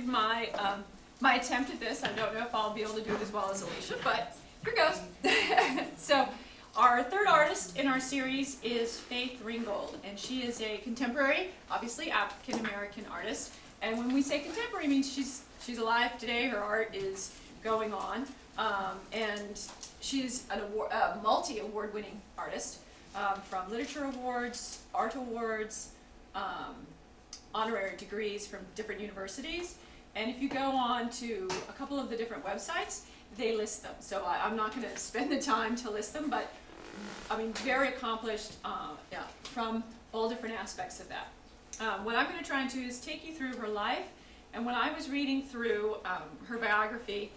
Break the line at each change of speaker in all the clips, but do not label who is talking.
give my my attempt at this. I don't know if I'll be able to do it as well as Alicia, but here goes. So, our third artist in our series is Faith Ringgold, and she is a contemporary, obviously African American artist. And when we say contemporary, it means she's alive today. Her art is going on, and she's a multi-award-winning artist, from literature awards, art awards, honorary degrees from different universities. And if you go on to a couple of the different websites, they list them. So I'm not going to spend the time to list them, but I mean, very accomplished, yeah, from all different aspects of that. What I'm going to try and do is take you through her life. And when I was reading through her biography,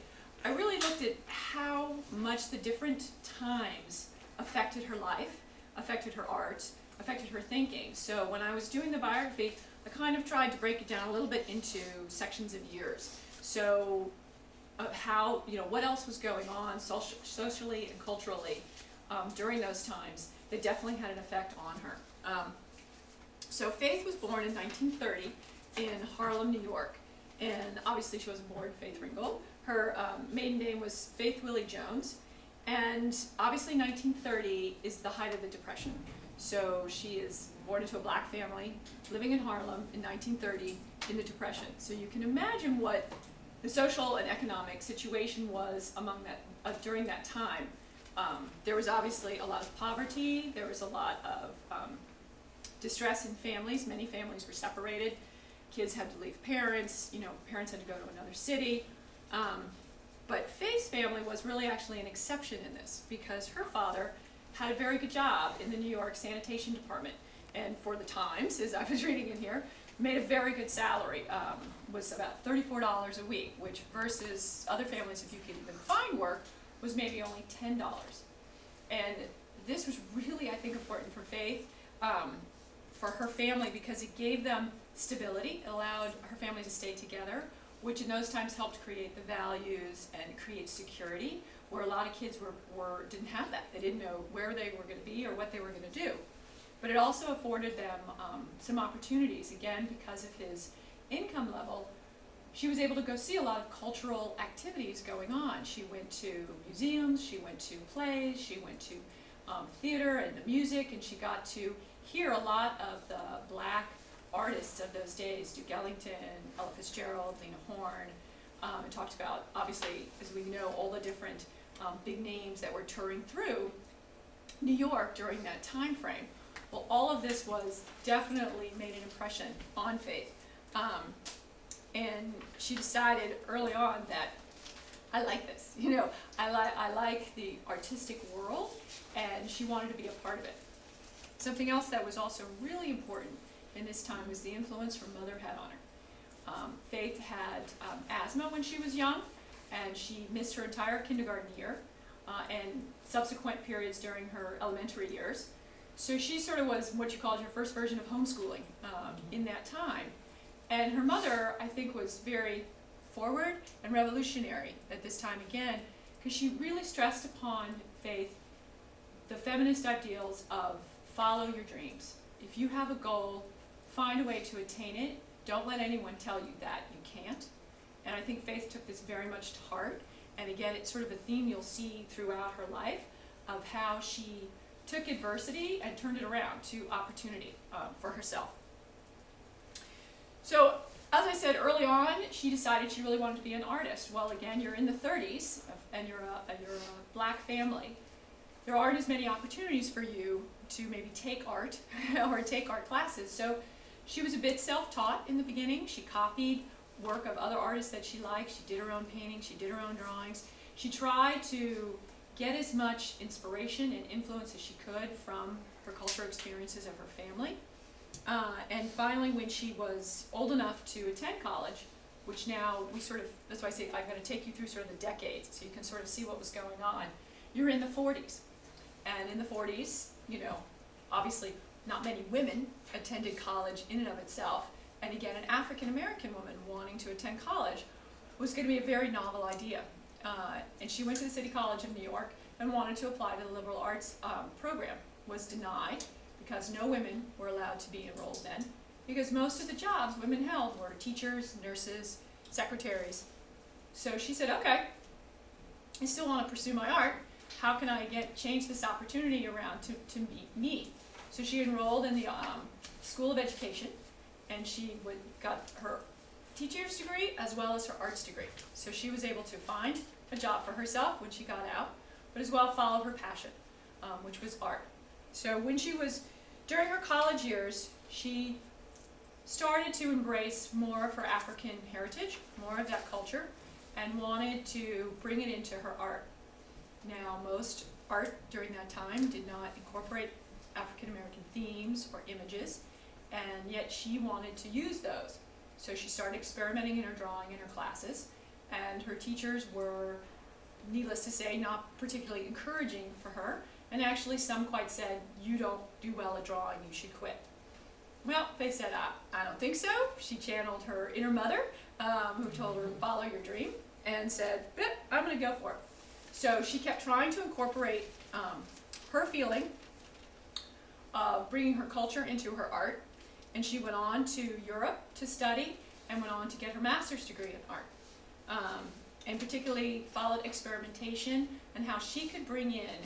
I really looked at how much the different times affected her life, affected her art, affected her thinking. So when I was doing the biography, I kind of tried to break it down a little bit into sections of years. So how, what else was going on socially and culturally during those times that definitely had an effect on her. So Faith was born in 1930 in Harlem, New York. And obviously she wasn't born Faith Ringgold. Her maiden name was Faith Willie Jones. And obviously 1930 is the height of the Depression. So she is born into a black family, living in Harlem in 1930 in the Depression. So you can imagine what the social and economic situation was among that during that time. There was obviously a lot of poverty. There was a lot of distress in families. Many families were separated. Kids had to leave parents. Parents had to go to another city. But Faith's family was really actually an exception in this, because her father had a very good job in the New York sanitation department, and for the times, as I was reading in here, made a very good salary. Was about $34 a week, which versus other families, if you could even find work, was maybe only $10. And this was really, I think, important for Faith, for her family, because it gave them stability. It allowed her family to stay together, which in those times helped create the values and create security, where a lot of kids didn't have that. They didn't know where they were going to be or what they were going to do. But it also afforded them some opportunities. Again, because of his income level, she was able to go see a lot of cultural activities going on. She went to museums, she went to plays, she went to theater and the music, and she got to hear a lot of the black artists of those days, Duke Ellington, Ella Fitzgerald, Lena Horne, and talked about, obviously, as we know, all the different big names that were touring through New York during that time frame. Well, all of this was definitely made an impression on Faith. And she decided early on that I like this, I like the artistic world, and she wanted to be a part of it. Something else that was also really important in this time was the influence her mother had on her. Faith had asthma when she was young, and she missed her entire kindergarten year and subsequent periods during her elementary years. So she sort of was what you called your first version of homeschooling in that time. And her mother, I think, was very forward and revolutionary at this time again, because she really stressed upon Faith the feminist ideals of follow your dreams. If you have a goal, find a way to attain it. Don't let anyone tell you that you can't. And I think Faith took this very much to heart. And again, it's sort of a theme you'll see throughout her life of how she took adversity and turned it around to opportunity for herself. So, as I said early on, she decided she really wanted to be an artist. Well, again, you're in the 30s and you're a black family. There aren't as many opportunities for you to maybe take art or take art classes. So she was a bit self-taught in the beginning. She copied work of other artists that she liked. She did her own paintings. She did her own drawings. She tried to get as much inspiration and influence as she could from her cultural experiences of her family. And finally, when she was old enough to attend college, which now that's why I say I'm going to take you through sort of the decades so you can sort of see what was going on. You're in the 40s. And in the 40s, obviously not many women attended college in and of itself. And again, an African American woman wanting to attend college was going to be a very novel idea. And she went to the City College of New York and wanted to apply to the liberal arts program. Was denied because no women were allowed to be enrolled then, because most of the jobs women held were teachers, nurses, secretaries. So she said, okay, I still want to pursue my art. How can I change this opportunity around to meet me? So she enrolled in the School of Education, and she got her teacher's degree as well as her arts degree. So she was able to find a job for herself when she got out, but as well follow her passion, which was art. So during her college years, she started to embrace more of her African heritage, more of that culture, and wanted to bring it into her art. Now, most art during that time did not incorporate African American themes or images, and yet she wanted to use those. So she started experimenting in her drawing in her classes, and her teachers were, needless to say, not particularly encouraging for her, and actually some quite said, you don't do well at drawing, you should quit. Well, they said, I don't think so. She channeled her inner mother, who told her, follow your dream, and said, yep, I'm going to go for it. So she kept trying to incorporate her feeling of bringing her culture into her art, and she went on to Europe to study and went on to get her master's degree in art, and particularly followed experimentation and how she could bring in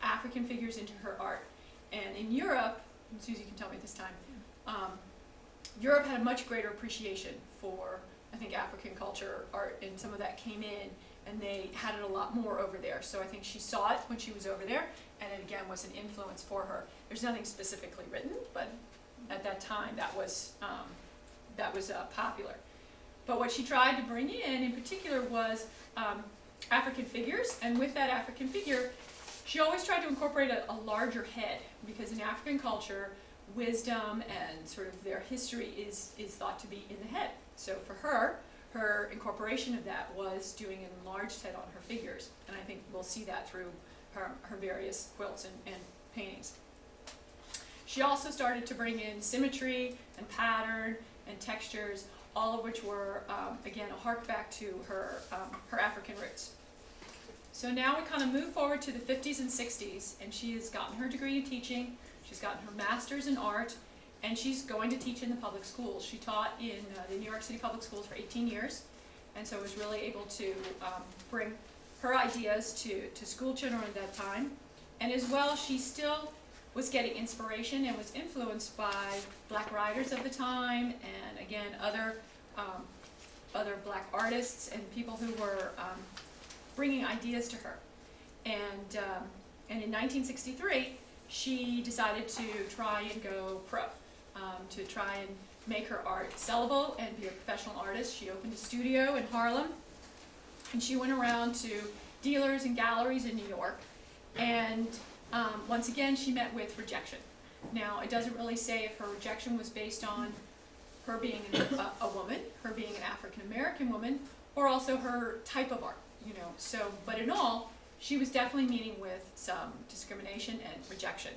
African figures into her art. And in Europe, and Susie can tell me this time, Europe had a much greater appreciation for, I think, African culture, art, and some of that came in, and they had it a lot more over there. So I think she saw it when she was over there, and it again was an influence for her. There's nothing specifically written, but at that time that was popular. But what she tried to bring in particular, was African figures, and with that African figure, she always tried to incorporate a larger head, because in African culture, wisdom and sort of their history is thought to be in the head. So for her incorporation of that was doing an enlarged head on her figures, and I think we'll see that through her various quilts and paintings. She also started to bring in symmetry and pattern and textures, all of which were, again, a hark back to her African roots. So now we kind of move forward to the 50s and 60s, and she has gotten her degree in teaching, she's gotten her master's in art, and she's going to teach in the public schools. She taught in the New York City public schools for 18 years, and so was really able to bring her ideas to school children at that time. And as well, she still was getting inspiration and was influenced by black writers of the time, and again, other black artists and people who were bringing ideas to her. And in 1963, she decided to try and go pro, to try and make her art sellable and be a professional artist. She opened a studio in Harlem, and she went around to dealers and galleries in New York, and once again she met with rejection. Now, it doesn't really say if her rejection was based on her being a woman, her being an African American woman, or also her type of art, So, but in all, she was definitely meeting with some discrimination and rejection.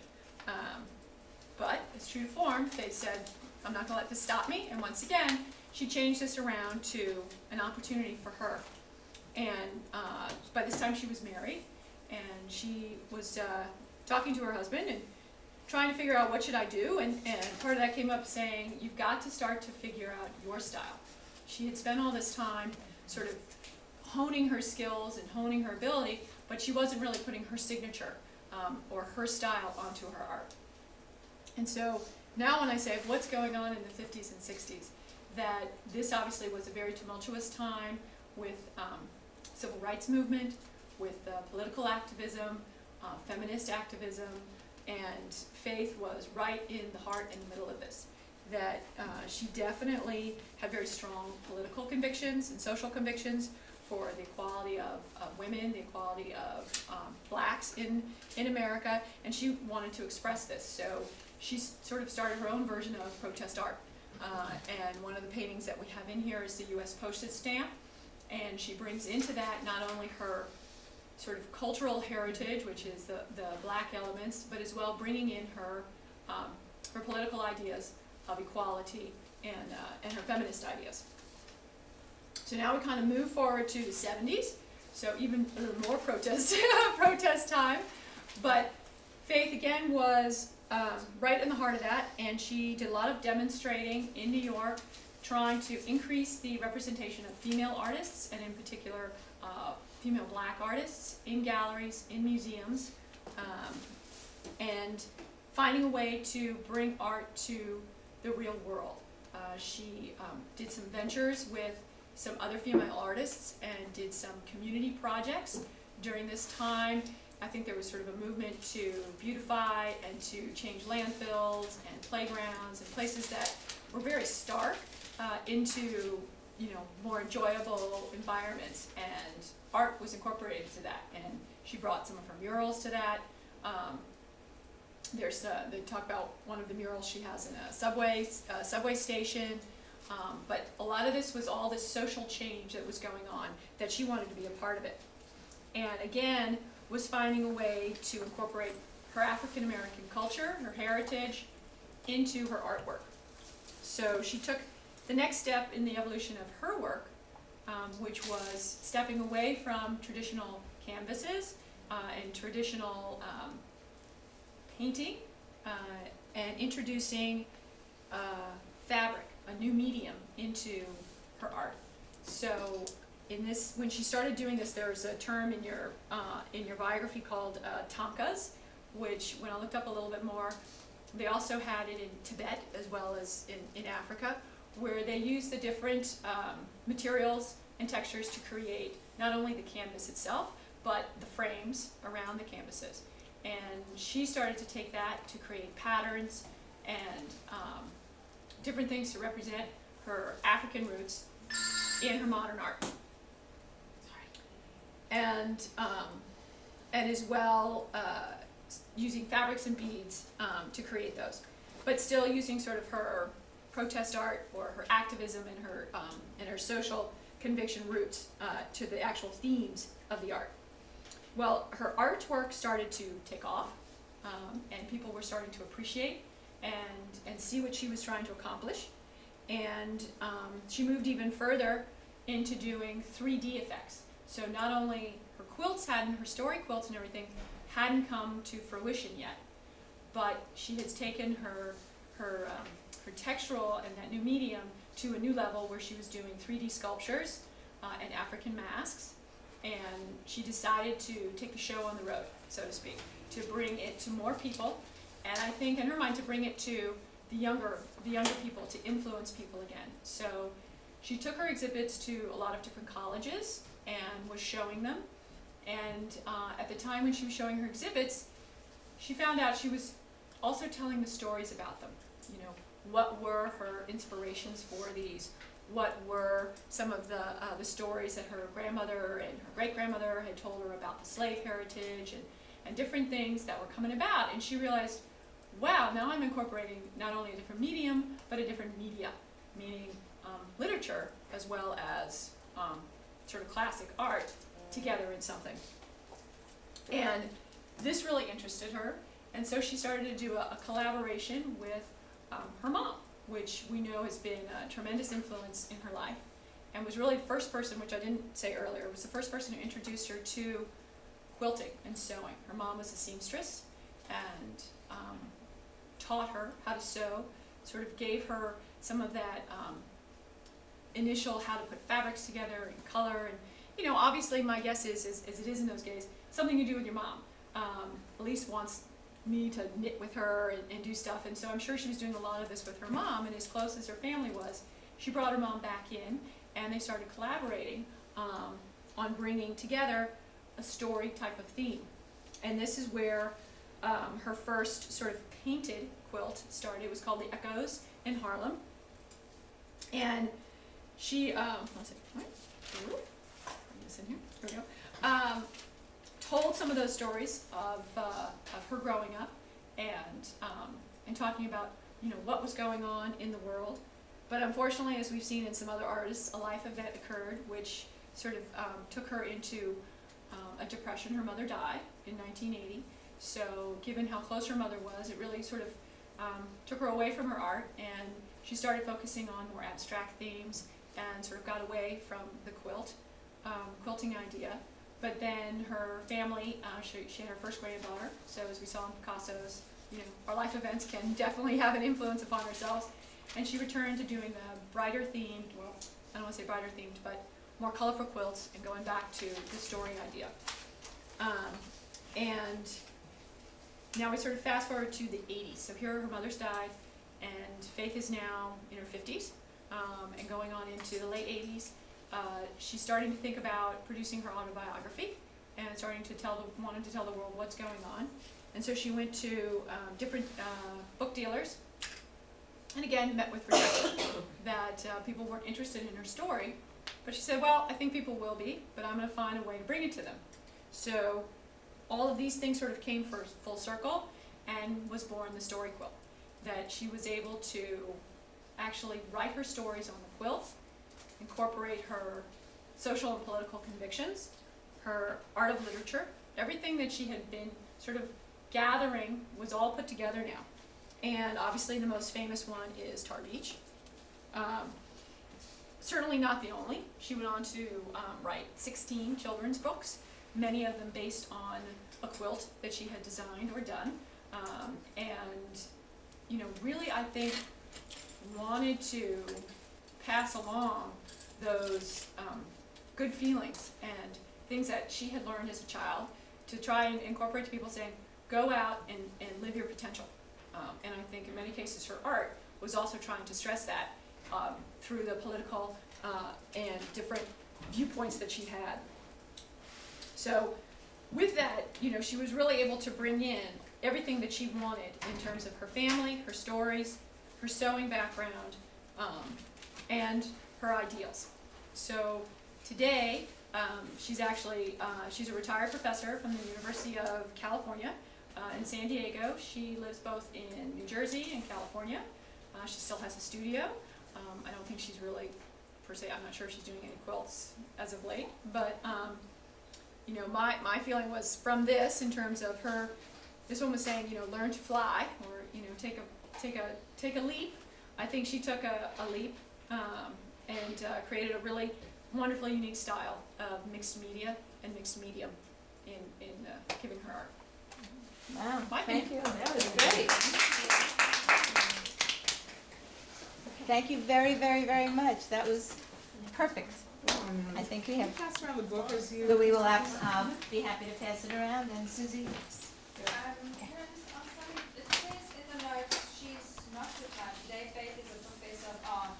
But as true to form, they said, I'm not going to let this stop me. And once again, she changed this around to an opportunity for her. And by this time she was married, and she was talking to her husband and trying to figure out what should I do. And part of that came up saying, you've got to start to figure out your style. She had spent all this time sort of honing her skills and honing her ability, but she wasn't really putting her signature or her style onto her art. And so now when I say what's going on in the 50s and 60s, that this obviously was a very tumultuous time with civil rights movement, with political activism, feminist activism, and Faith was right in the heart and the middle of this. That she definitely had very strong political convictions and social convictions for the equality of women, the equality of blacks in America, and she wanted to express this. So she sort of started her own version of protest art. And one of the paintings that we have in here is the U.S. postage stamp, and she brings into that not only her sort of cultural heritage, which is the black elements, but as well bringing in her political ideas of equality and her feminist ideas. So now we kind of move forward to the 70s, so even a little more protest time. But Faith again was right in the heart of that, and she did a lot of demonstrating in New York trying to increase the representation of female artists, and in particular, female black artists in galleries, in museums, and finding a way to bring art to the real world. She did some ventures with some other female artists and did some community projects during this time. I think there was sort of a movement to beautify and to change landfills and playgrounds and places that were very stark into, you know, more enjoyable environments, and art was incorporated into that, and she brought some of her murals to that. They talk about one of the murals she has in a subway station, but a lot of this was all this social change that was going on that she wanted to be a part of it, and again was finding a way to incorporate her African American culture, her heritage, into her artwork. So she took the next step in the evolution of her work, which was stepping away from traditional canvases and traditional painting, and introducing fabric, a new medium, into her art. So when she started doing this, there's a term in your biography called tankas, which when I looked up a little bit more, they also had it in Tibet as well as in Africa, where they use the different materials and textures to create not only the canvas itself, but the frames around the canvases. And she started to take that to create patterns and different things to represent her African roots in her modern art. And as well using fabrics and beads to create those, but still using sort of her protest art or her activism and her social conviction roots to the actual themes of the art. Well, her artwork started to take off, and people were starting to appreciate and see what she was trying to accomplish. And she moved even further into doing 3D effects. So not only her quilts her story quilts and everything hadn't come to fruition yet, but she has taken her textural and that new medium to a new level where she was doing 3D sculptures and African masks. And she decided to take the show on the road, so to speak, to bring it to more people, and I think in her mind to bring it to the younger people, to influence people again. So she took her exhibits to a lot of different colleges and was showing them, and at the time when she was showing her exhibits, she found out she was also telling the stories about them. You know, what were her inspirations for these? What were some of the stories that her grandmother and her great-grandmother had told her about the slave heritage and different things that were coming about, and she realized, wow, now I'm incorporating not only a different medium, but a different media, meaning literature as well as sort of classic art together in something. And this really interested her, and so she started to do a collaboration with her mom, which we know has been a tremendous influence in her life, and was really the first person, which I didn't say earlier, was the first person who introduced her to quilting and sewing. Her mom was a seamstress and taught her how to sew, sort of gave her some of that initial how to put fabrics together and color, and you know, obviously my guess is, as it is in those days, something you do with your mom. Elise wants me to knit with her and do stuff, and so I'm sure she was doing a lot of this with her mom, and as close as her family was, she brought her mom back in, and they started collaborating on bringing together a story type of theme. And this is where her first sort of painted quilt started. It was called the Echoes in Harlem, and she, let's see, bring this in here, here we go. Told some of those stories of her growing up and talking about, you know, what was going on in the world. But unfortunately, as we've seen in some other artists, a life event occurred which sort of took her into a depression. Her mother died in 1980. So given how close her mother was, it really sort of took her away from her art, and she started focusing on more abstract themes and sort of got away from the quilting idea. But then her family, she had her first granddaughter, so as we saw in Picasso's, you know, our life events can definitely have an influence upon ourselves, and she returned to doing brighter themed, well, I don't want to say brighter themed, but more colorful quilts and going back to the story idea. And now we sort of fast forward to the 80s. So here her mother's died, and Faith is now in her 50s, and going on into the late 80s. She's starting to think about producing her autobiography and starting to wanted to tell the world what's going on. And so she went to different book dealers, and again met with rejection that people weren't interested in her story. But she said, well, I think people will be, but I'm going to find a way to bring it to them. So all of these things sort of came full circle, and was born the story quilt. That she was able to actually write her stories on the quilt, incorporate her social and political convictions, her art of literature, everything that she had been sort of gathering was all put together now. And obviously the most famous one is Tar Beach. Certainly not the only. She went on to write 16 children's books, many of them based on a quilt that she had designed or done. And you know, really I think wanted to pass along those good feelings and things that she had learned as a child to try and incorporate to people, saying, go out and live your potential. And I think in many cases her art was also trying to stress that through the political and different viewpoints that she had. So with that, you know, she was really able to bring in everything that she wanted in terms of her family, her stories, her sewing background, and her ideals. So today, she's actually, she's a retired professor from the University of California in San Diego. She lives both in New Jersey and California. She still has a studio. I don't think she's really, per se, I'm not sure if she's doing any quilts as of late, but you know, my feeling was from this, in terms of her, this one was saying, you know, learn to fly, or, you know, take a leap. I think she took a leap and created a really wonderful, unique style of mixed media and mixed medium in giving her art.
Wow,
My
thank
opinion.
you. That was great. Thank you very, very, very much. That was perfect. I think we have,
Pass around the book as you.
but we will be happy to pass it around. And Susie,
I'm sorry, it says in the notes she's not retired today. Faith is a professor of art.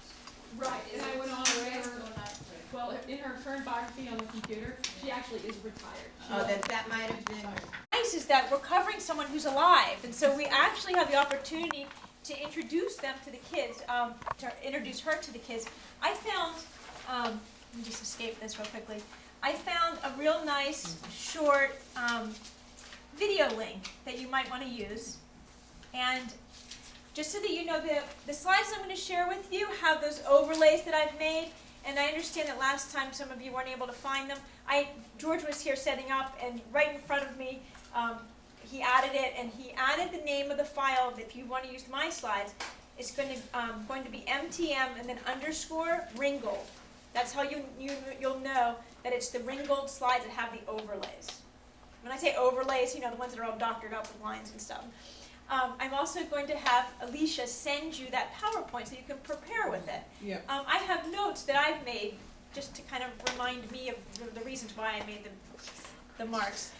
Right, and I went on
Is
with
it
her,
or not?
well, in her current biography on the computer, she actually is retired.
oh, that might have been.
Nice is that we're covering someone who's alive, and so we actually have the opportunity to introduce them to the kids, to introduce her to the kids. I found, let me just escape this real quickly. I found a real nice short video link that you might want to use, and just so that you know, the slides I'm going to share with you have those overlays that I've made. And I understand that last time some of you weren't able to find them. George was here setting up, and right in front of me, he added it, and he added the name of the file. If you want to use my slides, it's going to be MTM and then underscore Ringgold. That's how you'll know that it's the Ringgold slides that have the overlays. When I say overlays, you know, the ones that are all doctored up with lines and stuff. I'm also going to have Alicia send you that PowerPoint so you can prepare with it.
Yeah.
I have notes that I've made just to kind of remind me of the reasons why I made the marks.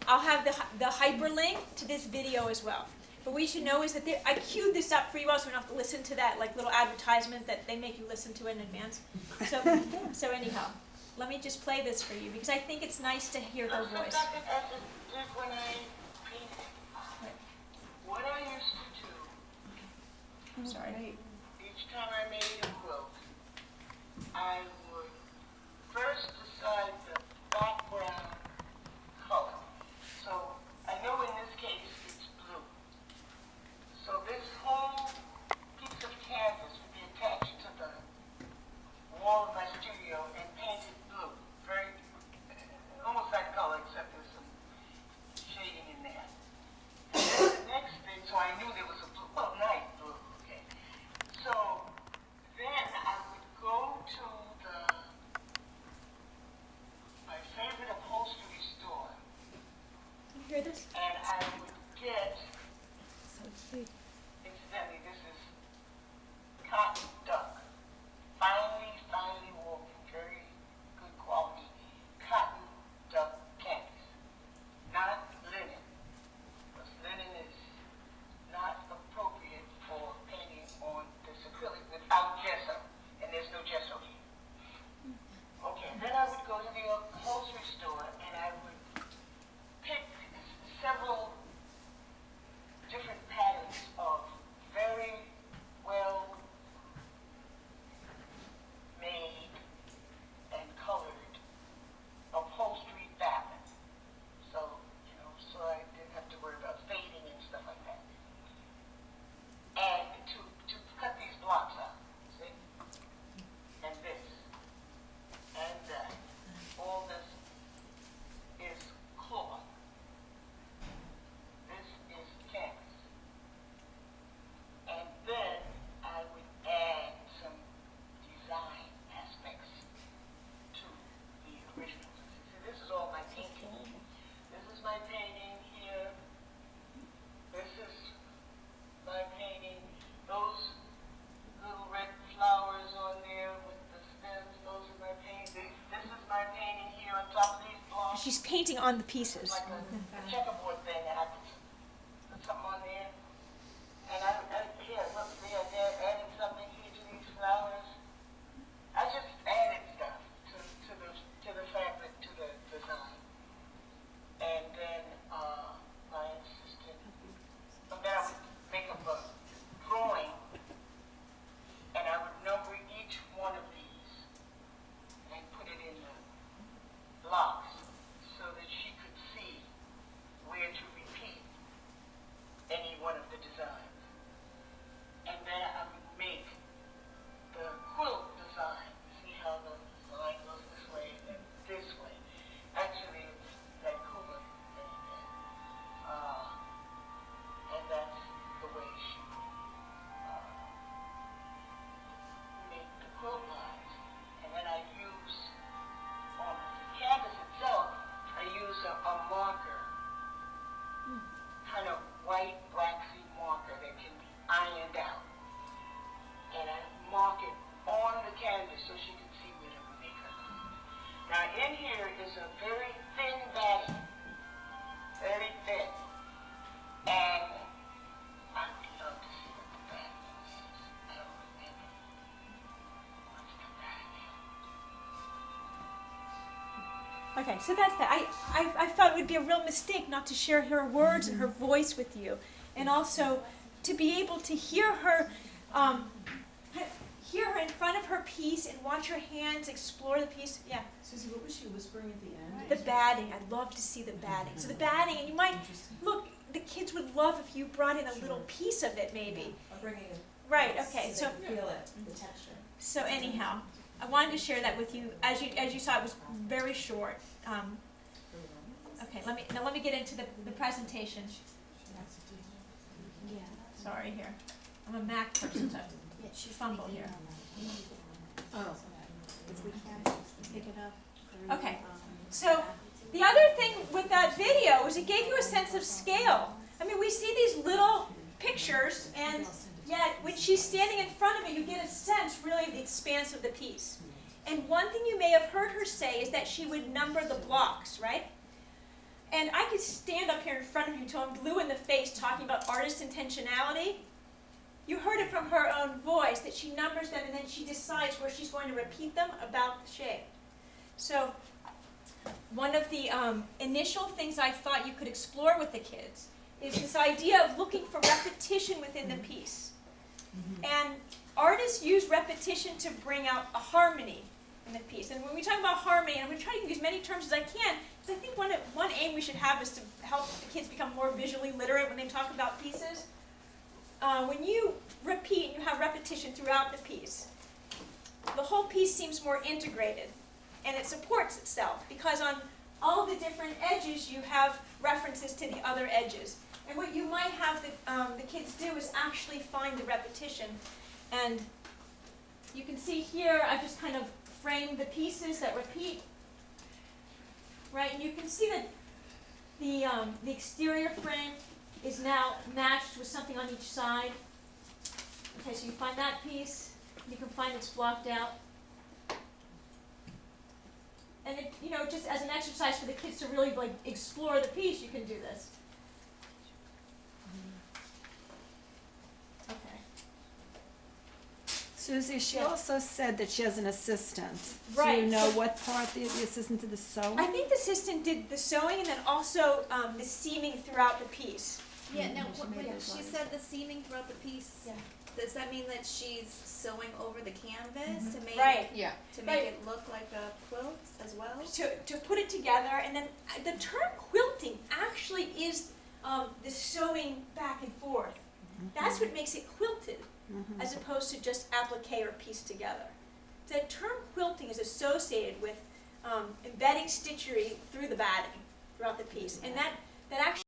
I'll have the hyperlink to this video as well. But what you should know is that I queued this up for you all, so you don't have to listen to that like little advertisement that they make you listen to in advance. So anyhow, let me just play this for you because I think it's nice to hear her voice.
What I used to do,
I'm sorry.
each time I made a quilt, I would first decide the background color. So I know in this case it's blue. So this whole piece of canvas would be attached to the wall of my studio and painted blue. Very, almost that color, except there's some shading in there. The next thing, so I knew there was a blue, well, night blue, okay. So then I would go to the
she's painting on the pieces.
like a checkerboard thing, and I put something on there. And here, look, they're adding something here to these flowers. I just added stuff to the fabric, to the design. And then, my assistant, so then I would make up a drawing, and I would number each one of these and put it in the blocks so that she could see where to repeat any one of the designs. And then I would make the quilt design. See how the line goes this way and then this way. Actually, it's that Kuma thing there. And that's the way she made the quilt lines. And then I use, on the canvas itself, I use a marker, kind of white, waxy marker that can be ironed out. And I mark it on the canvas so she can see where to make her lines. Now in here is a very thin batting, very thin. And I'd love to see what the batting is. I don't remember. What's the batting?
Okay, so that's that. I thought it would be a real mistake not to share her words and her voice with you, and also to be able to hear her in front of her piece and watch her hands explore the piece. Yeah.
Susie, what was she whispering at the end?
The batting. I'd love to see the batting. So the batting, and you might look. The kids would love if you brought in a little piece of it, maybe.
I'm bringing it.
Right. Okay. So
Feel it, the texture.
so anyhow, I wanted to share that with you. As you saw, it was very short. Okay. Let me get into the presentation.
Yeah.
Sorry here. I'm a Mac person, so she fumbled here.
Oh. If we can pick it up.
Okay. So the other thing with that video is it gave you a sense of scale. I mean, we see these little pictures, and yet when she's standing in front of it, you get a sense really of the expanse of the piece. And one thing you may have heard her say is that she would number the blocks, right? And I could stand up here in front of you until I'm blue in the face talking about artist intentionality. You heard it from her own voice that she numbers them and then she decides where she's going to repeat them about the shape. So one of the initial things I thought you could explore with the kids is this idea of looking for repetition within the piece. And artists use repetition to bring out a harmony in the piece. And when we talk about harmony, and I'm going to try to use as many terms as I can, because I think one aim we should have is to help the kids become more visually literate when they talk about pieces. When you repeat and you have repetition throughout the piece, the whole piece seems more integrated, and it supports itself, because on all the different edges you have references to the other edges. And what you might have the kids do is actually find the repetition. And you can see here, I've just kind of framed the pieces that repeat, right? And you can see that the exterior frame is now matched with something on each side. Okay, so you find that piece, you can find it's blocked out. And it, just as an exercise for the kids to really explore the piece, you can do this. Okay.
Susie, she
Yeah.
also said that she has an assistant.
Right.
Do you know what part the assistant did the sewing?
I think the assistant did the sewing and then also the seaming throughout the piece.
Yeah, now,
She made those
she
lines.
said the seaming throughout the piece.
Yeah.
Does that mean that she's sewing over the canvas to make
Right.
Yeah.
make it look like a quilt as well?
To put it together, and then the term quilting actually is the sewing back and forth. That's what makes it quilted, as opposed to just applique or pieced together. The term quilting is associated with embedding stitchery through the batting throughout the piece, and that actually